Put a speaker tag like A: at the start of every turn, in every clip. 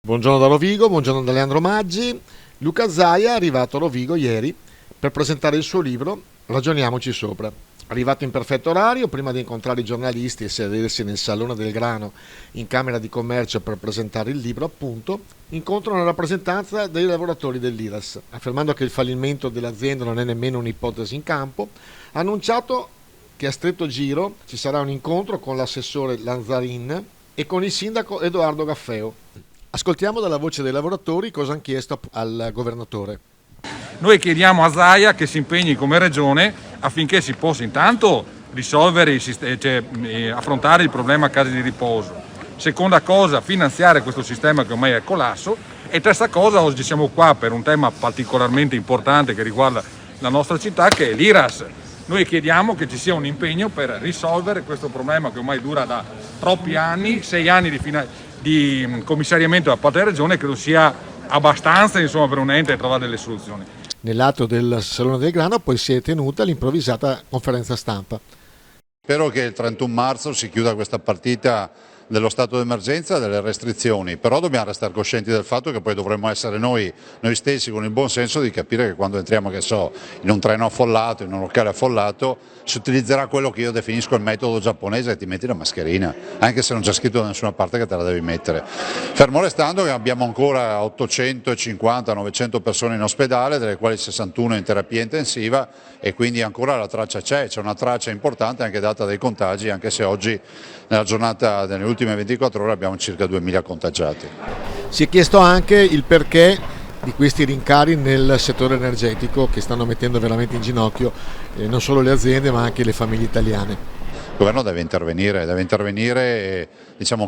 A: Buongiorno da Rovigo, buongiorno da Leandro Maggi. Luca Zaia è arrivato a Rovigo ieri per presentare il suo libro Ragioniamoci sopra. Arrivato in perfetto orario, prima di incontrare i giornalisti e sedersi nel Salone del Grano in Camera di Commercio per presentare il libro, appunto, incontra una rappresentanza dei lavoratori dell'IRAS, affermando che il fallimento dell'azienda non è nemmeno un'ipotesi in campo. Ha annunciato che a stretto giro ci sarà un incontro con l'assessore Lanzarin e con il sindaco Edoardo Gaffeo. Ascoltiamo dalla voce dei lavoratori cosa hanno chiesto al governatore.
B: Noi chiediamo a Zaia che si impegni come regione affinché si possa intanto risolvere, affrontare il problema case di riposo. Seconda cosa, finanziare questo sistema che ormai è al collasso. E terza cosa, oggi siamo qua per un tema particolarmente importante che riguarda la nostra città, che è l'IRAS. Noi chiediamo che ci sia un impegno per risolvere questo problema che ormai dura da troppi anni, 6 anni di commissariamento da parte della regione, credo sia abbastanza per un ente trovare delle soluzioni.
A: Nell'atto del Salone del Grano poi si è tenuta l'improvvisata conferenza stampa.
C: Spero che il 31 marzo si chiuda questa partita dello stato d'emergenza e delle restrizioni, però dobbiamo restare coscienti del fatto che poi dovremmo essere noi stessi con il buon senso di capire che quando entriamo, in un treno affollato, in un locale affollato, si utilizzerà quello che io definisco il metodo giapponese, e ti metti la mascherina, anche se non c'è scritto da nessuna parte che te la devi mettere. Fermo restando che abbiamo ancora 850-900 persone in ospedale, delle quali 61 in terapia intensiva, e quindi ancora la traccia c'è una traccia importante anche data dai contagi, anche se oggi nella giornata delle ultime 24 ore abbiamo circa 2000 contagiati.
A: Si è chiesto anche il perché di questi rincari nel settore energetico che stanno mettendo veramente in ginocchio non solo le aziende ma anche le famiglie italiane.
C: Il governo deve intervenire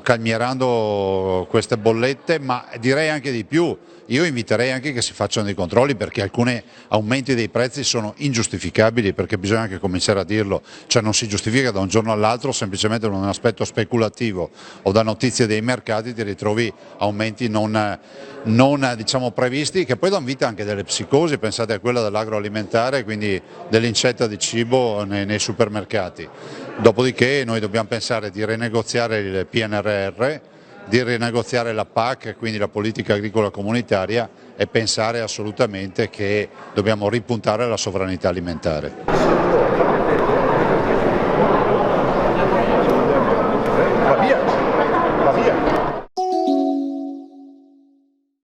C: calmierando queste bollette, ma direi anche di più. Io inviterei anche che si facciano dei controlli, perché alcuni aumenti dei prezzi sono ingiustificabili, perché bisogna anche cominciare a dirlo, cioè non si giustifica da un giorno all'altro semplicemente in un aspetto speculativo o da notizie dei mercati ti ritrovi aumenti non previsti, che poi danno vita anche delle psicosi. Pensate a quella dell'agroalimentare, quindi dell'incetta di cibo nei supermercati. Dopodiché noi dobbiamo pensare di rinegoziare il PNRR, di rinegoziare la PAC, quindi la politica agricola comunitaria, e pensare assolutamente che dobbiamo ripuntare alla sovranità alimentare.